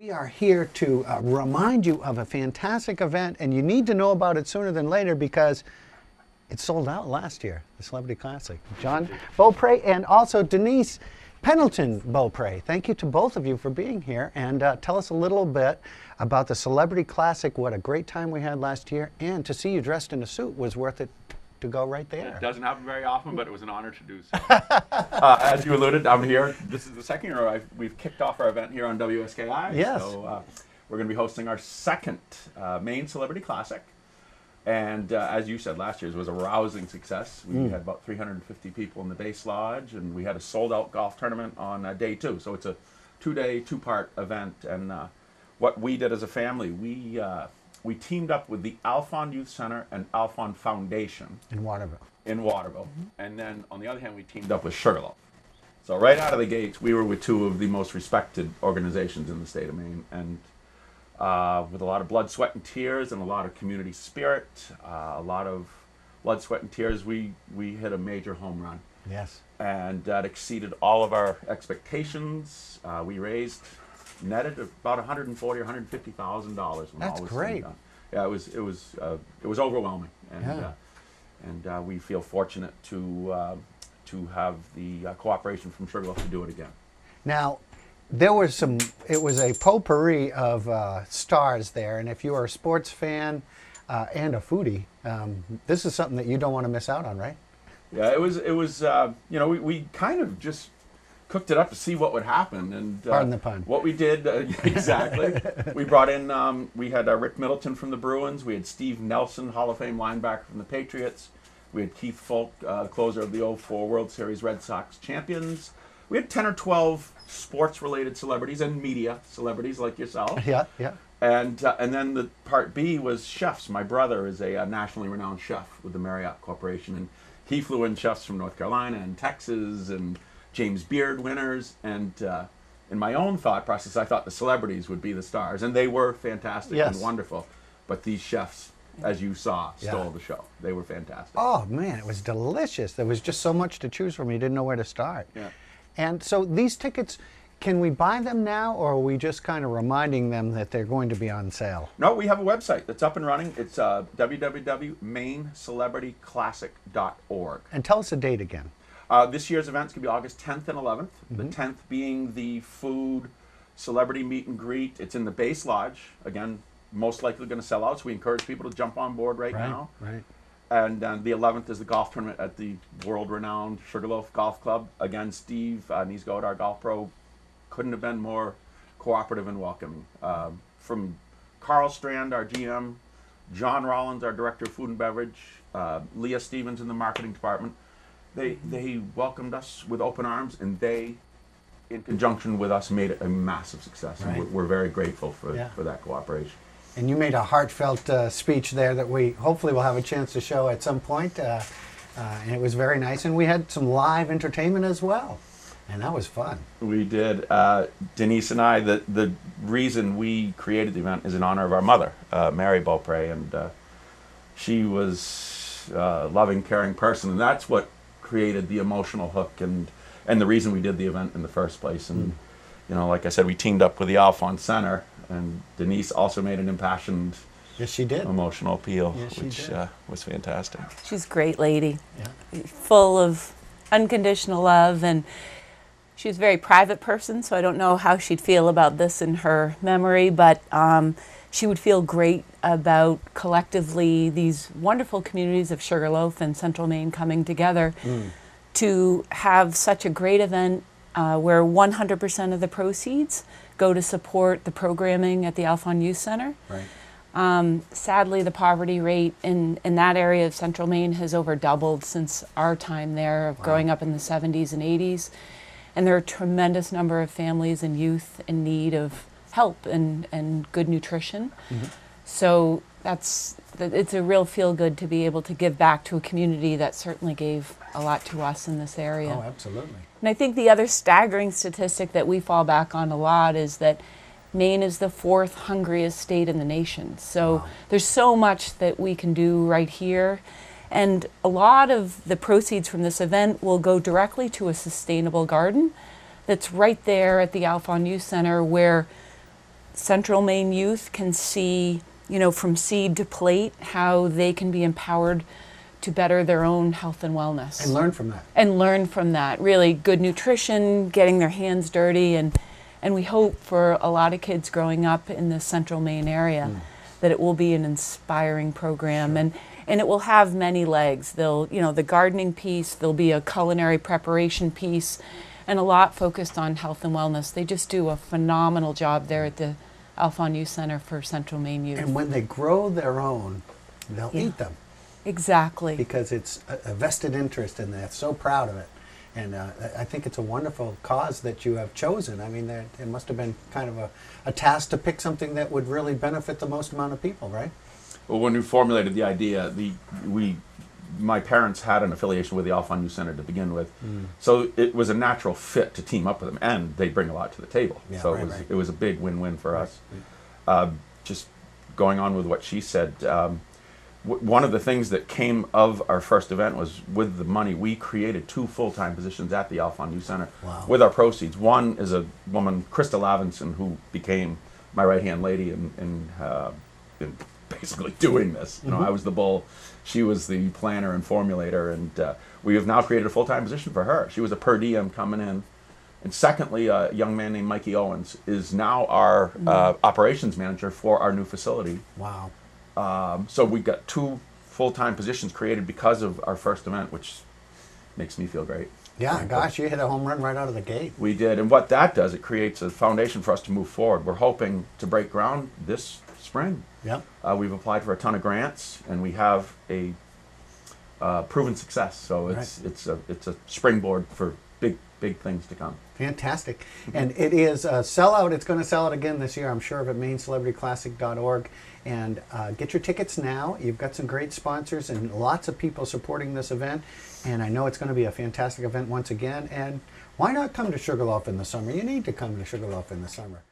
We are here to remind you of a fantastic event, and you need to know about it sooner than later because it sold out last year, the Celebrity Classic. John Beaupre and also Denise Pendleton Beaupre. Thank you to both of you for being here, and tell us a little bit about the Celebrity Classic, what a great time we had last year, and to see you dressed in a suit was worth it to go right there. It doesn't happen very often, but it was an honor to do so. As you alluded, I'm here. This is the second year we've kicked off our event here on WSKI. Yes. So we're going to be hosting our second Maine Celebrity Classic. And as you said, last year's was a rousing success. We had about 350 people in the base lodge, and we had a sold-out golf tournament on day two. So it's a two-day, two-part event. And what we did as a family, we teamed up with the Alphon Youth Center and Alphon Foundation. In Waterville. And then, on the other hand, we teamed up with Sugarloaf. So right out of the gates, we were with two of the most respected organizations in the state of Maine. And with a lot of blood, sweat, and tears, and a lot of community spirit, a lot of blood, sweat, and tears, we hit a major home run. Yes. And that exceeded all of our expectations. We netted about $140,000 or $150,000 when all was That's great. done. Yeah, it was overwhelming, and we feel fortunate to have the cooperation from Sugarloaf to do it again. Now, it was a potpourri of stars there, and if you are a sports fan and a foodie, this is something that you don't want to miss out on, right? Yeah, it was we kind of just cooked it up to see what would happen, and pardon the pun. What we did exactly, we brought in we had Rick Middleton from the Bruins, we had Steve Nelson, Hall of Fame linebacker from the Patriots, we had Keith Folk, closer of the 2004 World Series Red Sox champions. We had 10 or 12 sports-related celebrities and media celebrities like yourself. Yeah. And then the part B was chefs. My brother is a nationally renowned chef with the Marriott Corporation, and he flew in chefs from North Carolina and Texas and James Beard winners. And in my own thought process, I thought the celebrities would be the stars, and they were fantastic and wonderful. But these chefs, as you saw, stole the show. They were fantastic. Oh, man, it was delicious. There was just so much to choose from. You didn't know where to start. Yeah. And so these tickets, can we buy them now, or are we just kind of reminding them that they're going to be on sale? No, we have a website that's up and running. It's www.maincelebrityclassic.org. And tell us the date again. This year's event's going to be August 10th and 11th. The 10th being the food celebrity meet and greet. It's in the base lodge. Again, most likely going to sell out, so we encourage people to jump on board right now. Right. And the 11th is the golf tournament at the world-renowned Sugarloaf Golf Club. Again, Steve Niesgoed, our golf pro, couldn't have been more cooperative and welcoming. From Carl Strand, our GM, John Rollins, our Director of Food and Beverage, Leah Stevens in the marketing department, they welcomed us with open arms, and they, in conjunction with us, made it a massive success. Right. And we're very grateful for that cooperation. And you made a heartfelt speech there that we hopefully will have a chance to show at some point. And it was very nice. And we had some live entertainment as well. And that was fun. We did. Denise and I, the reason we created the event is in honor of our mother, Mary Beaupre. And she was a loving, caring person. And that's what created the emotional hook and the reason we did the event in the first place. And, like I said, we teamed up with the Alphon Center. And Denise also made an impassioned, yes, she did, emotional appeal, yes, which was fantastic. She's a great lady, full of unconditional love, and she's a very private person, so I don't know how she'd feel about this in her memory, but she would feel great about collectively these wonderful communities of Sugarloaf and Central Maine coming together to have such a great event where 100% of the proceeds go to support the programming at the Alphon Youth Center. Right. Sadly, the poverty rate in that area of Central Maine has over doubled since our time there of growing up in the 70s and 80s. And there are a tremendous number of families and youth in need of help and good nutrition. So it's a real feel-good to be able to give back to a community that certainly gave a lot to us in this area. Oh, absolutely. And I think the other staggering statistic that we fall back on a lot is that Maine is the 4th hungriest state in the nation. So there's so much that we can do right here. And a lot of the proceeds from this event will go directly to a sustainable garden that's right there at the Alphon Youth Center, where Central Maine youth can see, you know, from seed to plate, how they can be empowered to better their own health and wellness. And learn from that. And learn from that. Really good nutrition, getting their hands dirty, and we hope for a lot of kids growing up in the Central Maine area that it will be an inspiring program. Sure. And it will have many legs. There'll, you know, the gardening piece, there'll be a culinary preparation piece, and a lot focused on health and wellness. They just do a phenomenal job there at the Alphon Youth Center for Central Maine Youth. And when they grow their own, they'll eat them. Exactly. Because it's a vested interest in that. So proud of it. And I think it's a wonderful cause that you have chosen. I mean, it must have been kind of a task to pick something that would really benefit the most amount of people, right? Well, when we formulated the idea, my parents had an affiliation with the Alphon Youth Center to begin with, so it was a natural fit to team up with them, and they bring a lot to the table. Yeah, So right, it was a big win-win for us. Right. Just going on with what she said, one of the things that came of our first event was, with the money, we created 2 full-time positions at the Alphon Youth Center. Wow. With our proceeds. One is a woman, Krista Lavinson, who became my right-hand lady in basically doing this. You know, I was the bull, she was the planner and formulator, and we have now created a full-time position for her. She was a per diem coming in. And secondly, a young man named Mikey Owens is now our operations manager for our new facility. Wow. So we got 2 full-time positions created because of our first event, which makes me feel great. Yeah, gosh, you hit a home run right out of the gate. We did, and what that does, it creates a foundation for us to move forward. We're hoping to break ground this spring. Yep. We've applied for a ton of grants, and we have a proven success. So it's a springboard for big things to come. Fantastic. And it is a sellout. It's going to sell out again this year, I'm sure of it, MaineCelebrityClassic.org. And get your tickets now. You've got some great sponsors and lots of people supporting this event. And I know it's going to be a fantastic event once again. And why not come to Sugarloaf in the summer? You need to come to Sugarloaf in the summer.